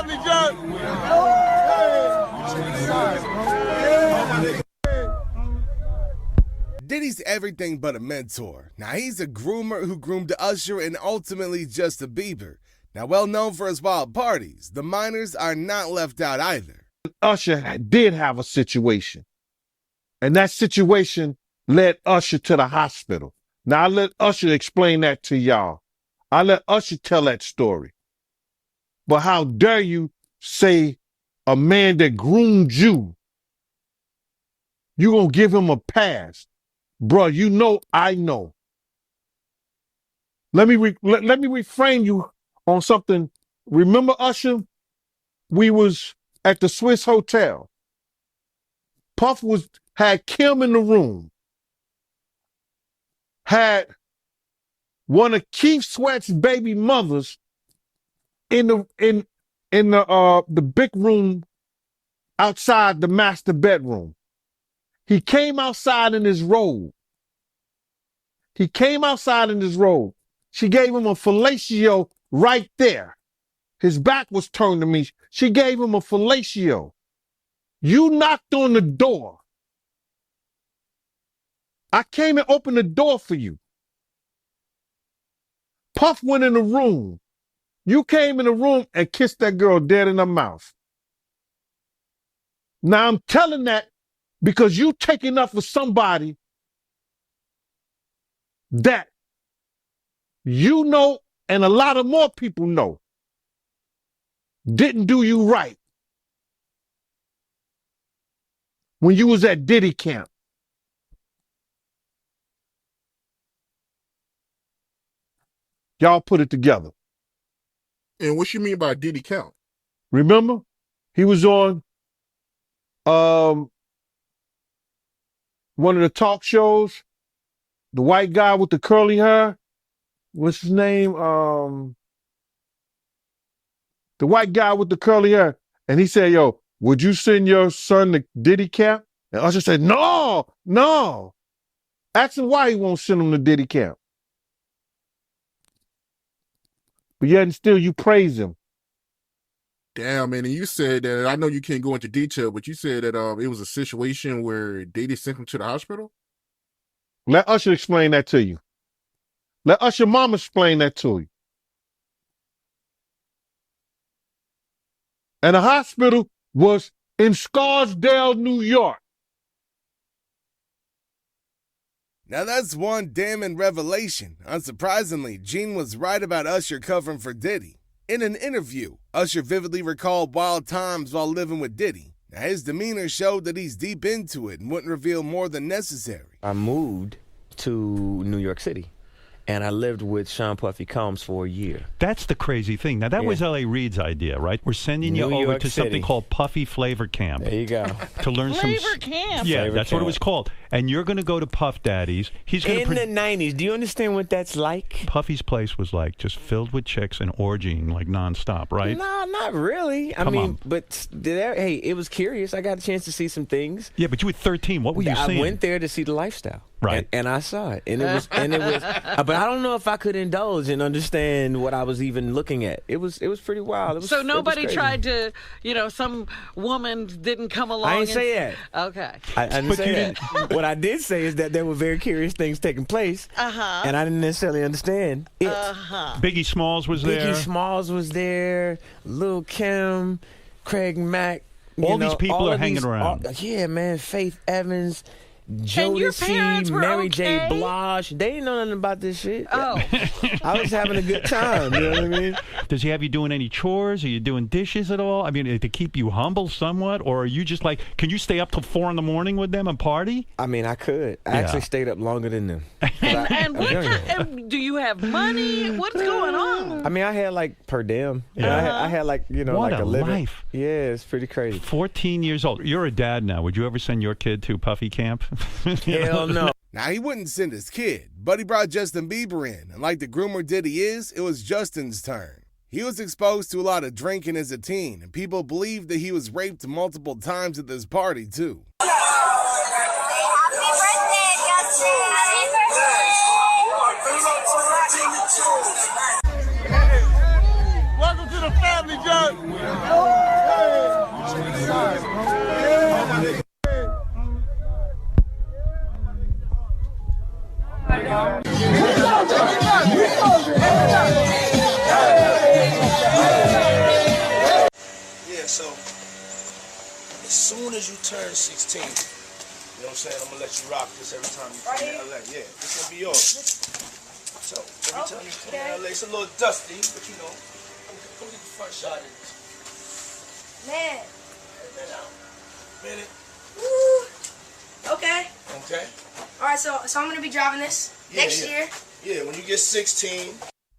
family, John. Diddy's everything but a mentor. Now, he's a groomer who groomed Usher and ultimately Justin Bieber. Now, well known for his wild parties, the minors are not left out either. Usher did have a situation, and that situation led Usher to the hospital. Now, I let Usher explain that to y'all. I let Usher tell that story. But how dare you say a man that groomed you, you gonna give him a pass? Bruh, you know I know. Let me reframe you on something. Remember, Usher? We was at the Swiss Hotel. Puff had Kim in the room. Had one of Keith Sweat's baby mothers in the big room outside the master bedroom. He came outside in his robe. She gave him a fellatio right there. His back was turned to me. She gave him a fellatio. You knocked on the door. I came and opened the door for you. Puff went in the room. You came in the room and kissed that girl dead in her mouth. Now I'm telling that because you taking up for somebody that you know and a lot of more people know didn't do you right when you was at Diddy camp. Y'all put it together. And what you mean by Diddy count? Remember? He was on one of the talk shows. The white guy with the curly hair. What's his name? The white guy with the curly hair. And he said, yo, would you send your son to Diddy camp? And Usher said, no. Ask him why he won't send him to Diddy camp. But yet and still you praise him. Damn, man, and you said that, I know you can't go into detail, but you said that it was a situation where Diddy sent him to the hospital? Let Usher explain that to you. Let Usher mama explain that to you. And the hospital was in Scarsdale, New York. Now that's one damning revelation. Unsurprisingly, Gene was right about Usher covering for Diddy. In an interview, Usher vividly recalled wild times while living with Diddy. Now his demeanor showed that he's deep into it and wouldn't reveal more than necessary. I moved to New York City, and I lived with Sean Puffy Combs for a year. That's the crazy thing. Now, that was L.A. Reid's idea, right? We're sending you over to something called Puffy Flavor Camp. There you go. To learn Flavor Camp. Yeah, Flavor that's Camp. what it was called. And you're going to go to Puff Daddy's. He's going In the 90s. Do you understand what that's like? Puffy's place was like just filled with chicks and orgying like nonstop, right? No, not really. I mean, but hey, it was curious. I got a chance to see some things. Yeah, but you were 13. What were you seeing? I went there to see the lifestyle. Right. And I saw it. And it was but I don't know if I could indulge and understand what I was even looking at. It was pretty wild. So nobody tried to, some woman didn't come along. I didn't say that. Okay. I didn't say that. What I did say is that there were very curious things taking place. And I didn't necessarily understand it. Biggie Smalls was there. Biggie Smalls was there. Lil' Kim, Craig Mack. All these people are hanging around. Yeah, man. Faith Evans. And your parents Jodeci, were Mary okay? J. Blige. They didn't know nothing about this shit. Oh. I was having a good time. You know what I mean? Does he have you doing any chores? Are you doing dishes at all? I mean, to keep you humble somewhat? Or are you just like, can you stay up till 4 a.m. with them and party? I mean, I could. I actually stayed up longer than them. And do you have money? What's going on? I mean, I had like per diem. I had like, What like a living. life. Yeah, it's pretty crazy. 14 years old. You're a dad now. Would you ever send your kid to Puffy camp? Hell no. Now, he wouldn't send his kid, but he brought Justin Bieber in, and like the groomer Diddy is, it was Justin's turn. He was exposed to a lot of drinking as a teen, and people believed that he was raped multiple times at this party, too. Welcome to the family, John. Yeah, so as soon as you turn 16, you know what I'm saying, I'm gonna let you rock this every time you come to LA. Yeah, this gonna be yours. So every time you come to LA, it's a little dusty, but you know, come get the front shot of this. Man. And out. Minute. Woo. Okay. Okay. All right, so I'm gonna be driving this next year. Yeah, when you get 16.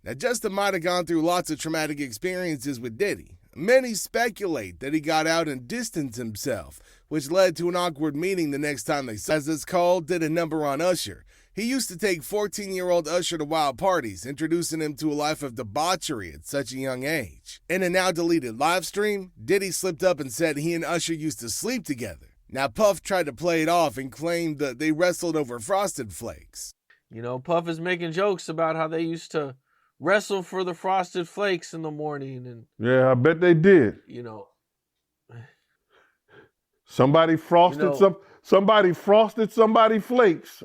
Now, Justin might have gone through lots of traumatic experiences with Diddy. Many speculate that he got out and distanced himself, which led to an awkward meeting the next time they saw. As it's called, did a number on Usher. He used to take 14-year-old Usher to wild parties, introducing him to a life of debauchery at such a young age. In a now-deleted live stream, Diddy slipped up and said he and Usher used to sleep together. Now, Puff tried to play it off and claimed that they wrestled over Frosted Flakes. You know, Puff is making jokes about how they used to wrestle for the Frosted Flakes in the morning, and Yeah, I bet they did. you know, Somebody frosted You know- somebody frosted somebody flakes.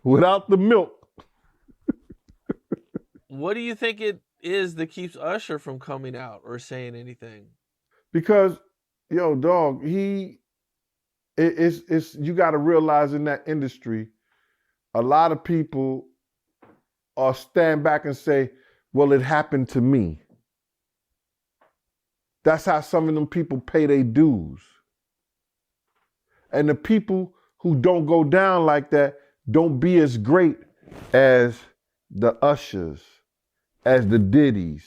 Without the milk. what do you think it is that keeps Usher from coming out or saying anything? Because, yo, dog, it's you got to realize in that industry, a lot of people are stand back and say, well, it happened to me. That's how some of them people pay their dues. And the people who don't go down like that don't be as great as the Ushers, as the Diddys.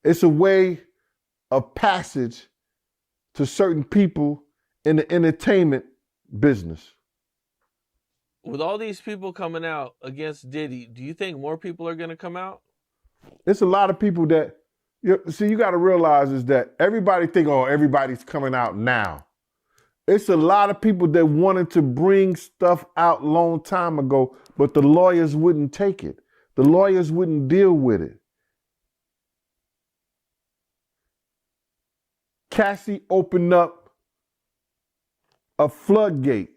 It's a way of passage to certain people in the entertainment business. With all these people coming out against Diddy, do you think more people are going to come out? It's a lot of people that, you got to realize is that everybody think, oh, everybody's coming out now. It's a lot of people that wanted to bring stuff out long time ago, but the lawyers wouldn't take it. The lawyers wouldn't deal with it. Cassie opened up a floodgate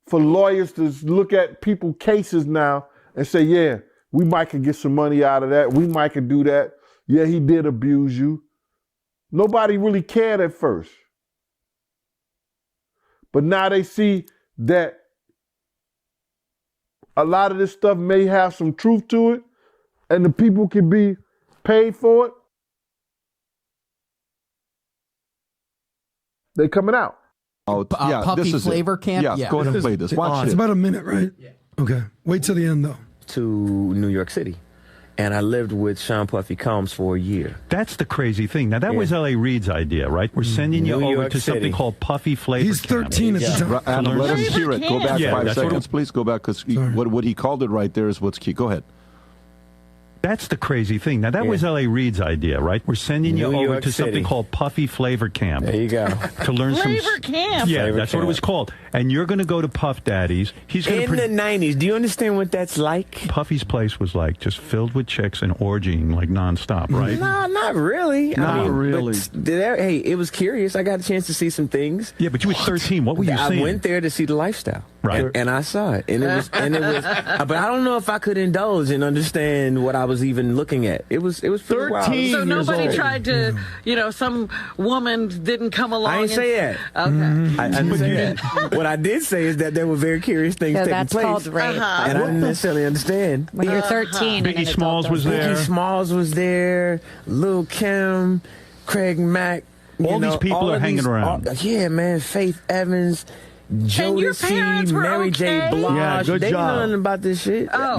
for lawyers to look at people's cases now and say, yeah, we might could get some money out of that. We might could do that. Yeah, he did abuse you. Nobody really cared at first. But now they see that a lot of this stuff may have some truth to it and the people can be paid for it. They coming out. Oh, yeah, Puppy this is Flavor it. Camp? Yeah, Yeah. go ahead and play this. Watch It's it. about a minute, right? Yeah. Okay. Wait till the end, though. To New York City. And I lived with Sean Puffy Combs for a year. That's the crazy thing. Now, that was L.A. Reid's idea, right? We're sending you New over York to something City. called Puffy Flavor He's Camp. 13 at the time. Adam, let us hear it. Go back Yeah, 5 that's what seconds, please. Go back, because what he called it right there is what's key. Go ahead. That's the crazy thing. Now, that was L.A. Reid's idea, right? We're sending you New over York to something City. called Puffy Flavor Camp. There you go. To learn Flavor Camp. Yeah, Flavor that's what it Camp. was called. And you're going to go to Puff Daddy's. He's going In to the 90s. Do you understand what that's like? Puffy's place was like just filled with chicks and orgying like nonstop, right? No, not really. Not really. Hey, it was curious. I got a chance to see some things. Yeah, but you were 13. What were you I seeing? went there to see the lifestyle. Right. And I saw it. And it was, but I don't know if I could indulge and understand what I was even looking at. It was pretty wild. 13 It was- So nobody tried to, some woman didn't come along. I didn't say that. Okay. I didn't say that. What I did say is that there were very curious things So taking that's place. called rape. And I didn't necessarily understand. When you're 13 and Biggie an adult Smalls was does that. there. Biggie Smalls was there, Lil' Kim, Craig Mack. All these people all are of hanging these- around. Yeah, man. Faith Evans, your parents Jodeci, were Mary J. okay? Blige. Yeah, good they job. knew nothing about this shit. Oh.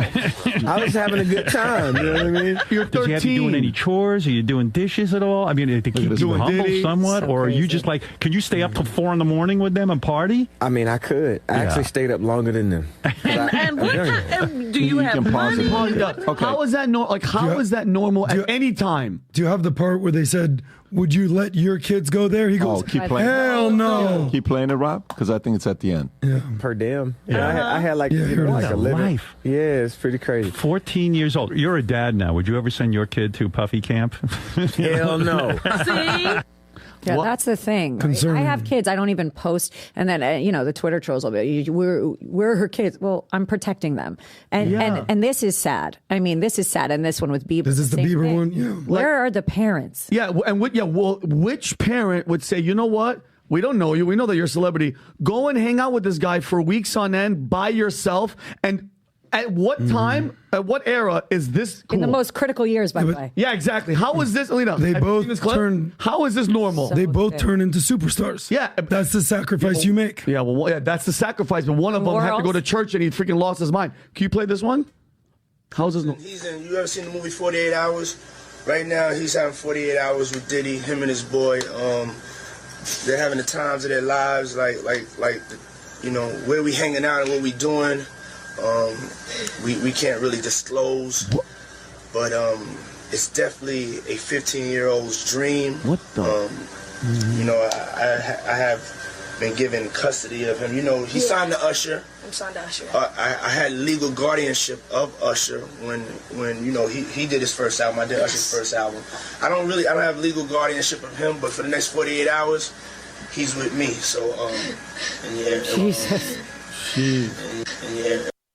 I was having a good time. You know what I mean? You're 13. Did you have you doing any chores? Are you doing dishes at all? I mean, to keep this you man. humble Diddy. somewhat? So Or are you crazy. just like, can you stay up till 4 in the morning with them and party? I mean, I could. I Yeah. actually stayed up longer than them. And what do you have can pause it. money? Okay. How is that how is that normal at any time? Do you have the part where they said Would you let your kids go there? He goes, keep playing. hell no. Keep playing it, Rob, because I think it's at the end. Yeah. Per damn. I had like, Yeah, like what a a living. life. Yeah, it's pretty crazy. 14 years old. You're a dad now. Would you ever send your kid to Puffy camp? Hell no. See? Yeah, that's the thing. Right? Concerning. I have kids. I don't even post. And then, the Twitter trolls will be, we're her kids. Well, I'm protecting them. And this is sad. I mean, this is sad. And this one with Bieber. This is the same Bieber thing. one? Yeah. Where are the parents? Yeah, which parent would say, you know what? We don't know you. We know that you're a celebrity. Go and hang out with this guy for weeks on end by yourself. And at what time, at what era is this cool? In the most critical years, by the way. Yeah, exactly. How is this, Alina? They have you both seen this clip? turn- How is this normal? So They both good. turn into superstars. Yeah. That's the sacrifice you make. Yeah, well, yeah, that's the sacrifice. But one of them had to Morals. go to church and he freaking lost his mind. Can you play this one? How's this? He's in. You ever seen the movie 48 Hours? Right now, he's having 48 hours with Diddy. Him and his boy. They're having the times of their lives. Like, where we hanging out and what we doing. We can't really disclose, but it's definitely a 15-year-old's dream. What the? I have been given custody of him. He signed to Usher. I'm signed to Usher. I had legal guardianship of Usher when he did his first album. I did Usher's first album. I don't have legal guardianship of him, but for the next 48 hours, he's with me. So Jesus.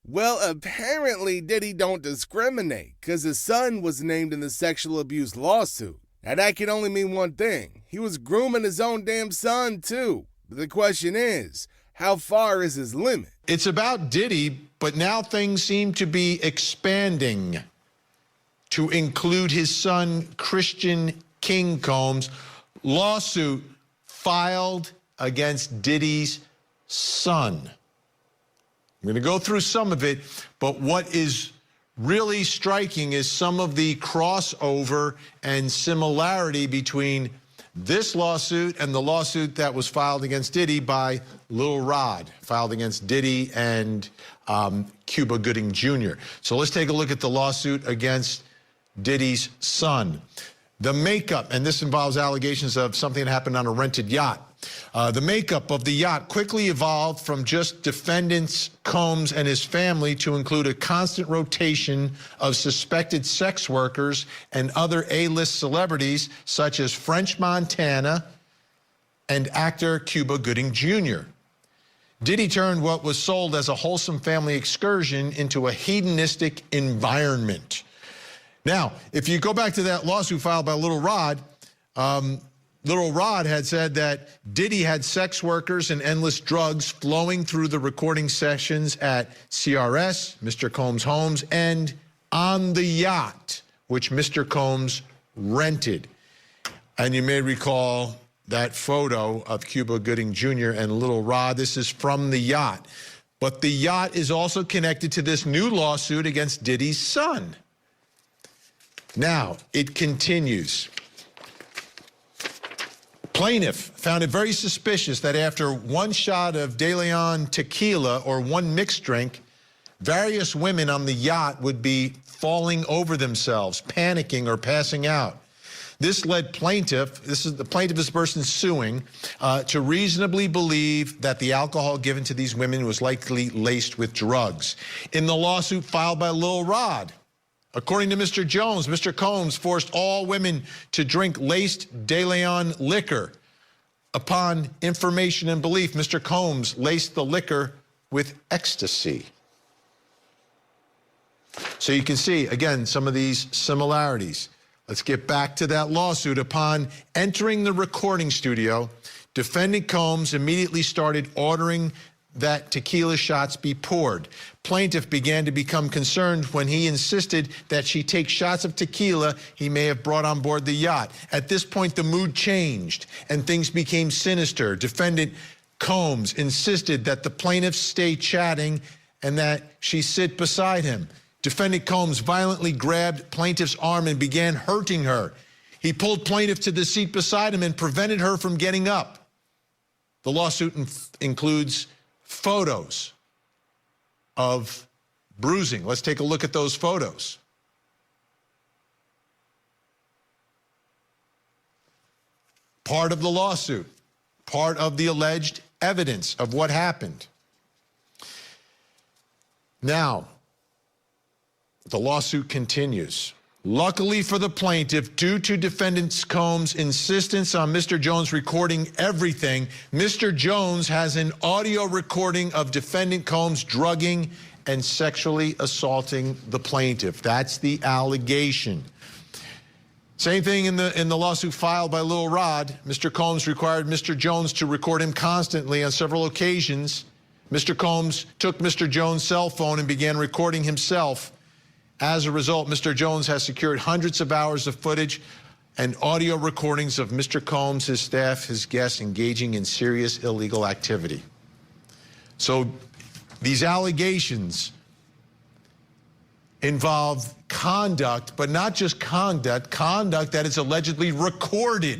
Well, apparently Diddy don't discriminate, because his son was named in the sexual abuse lawsuit. Now that can only mean one thing. He was grooming his own damn son, too. But the question is, how far is his limit? It's about Diddy, but now things seem to be expanding to include his son, Christian King Combs' lawsuit filed against Diddy's son. I'm going to go through some of it, but what is really striking is some of the crossover and similarity between this lawsuit and the lawsuit that was filed against Diddy by Lil Rod, filed against Diddy and Cuba Gooding Jr. So let's take a look at the lawsuit against Diddy's son. The makeup, and this involves allegations of something that happened on a rented yacht. The makeup of the yacht quickly evolved from just defendants Combs and his family to include a constant rotation of suspected sex workers and other A-list celebrities such as French Montana and actor Cuba Gooding Jr. Diddy turned what was sold as a wholesome family excursion into a hedonistic environment. Now, if you go back to that lawsuit filed by Lil Rod, Lil Rod had said that Diddy had sex workers and endless drugs flowing through the recording sessions at CRS, Mr. Combs' homes, and on the yacht, which Mr. Combs rented. And you may recall that photo of Cuba Gooding Jr. and Lil Rod. This is from the yacht. But the yacht is also connected to this new lawsuit against Diddy's son. Now, it continues. Plaintiff found it very suspicious that after one shot of De Leon tequila or one mixed drink, various women on the yacht would be falling over themselves, panicking or passing out. This led plaintiff, the plaintiff is the person suing, to reasonably believe that the alcohol given to these women was likely laced with drugs. In the lawsuit filed by Lil Rod, according to Mr. Jones, Mr. Combs forced all women to drink laced De Leon liquor. Upon information and belief, Mr. Combs laced the liquor with ecstasy. So you can see, again, some of these similarities. Let's get back to that lawsuit. Upon entering the recording studio, defendant Combs immediately started ordering that tequila shots be poured. Plaintiff began to become concerned when he insisted that she take shots of tequila he may have brought on board the yacht. At this point, the mood changed and things became sinister. Defendant Combs insisted that the plaintiff stay chatting and that she sit beside him. Defendant Combs violently grabbed plaintiff's arm and began hurting her. He pulled plaintiff to the seat beside him and prevented her from getting up. The lawsuit includes photos of bruising. Let's take a look at those photos. part of the lawsuit, part of the alleged evidence of what happened. Now, the lawsuit continues. Luckily for the plaintiff, due to defendant Combs' insistence on Mr. Jones recording everything, Mr. Jones has an audio recording of defendant Combs drugging and sexually assaulting the plaintiff. That's the allegation. Same thing in the lawsuit filed by Lil Rod. Mr. Combs required Mr. Jones to record him constantly on several occasions. Mr. Combs took Mr. Jones' cell phone and began recording himself. As a result, Mr. Jones has secured hundreds of hours of footage and audio recordings of Mr. Combs, his staff, his guests engaging in serious illegal activity. So these allegations involve conduct, but not just conduct that is allegedly recorded.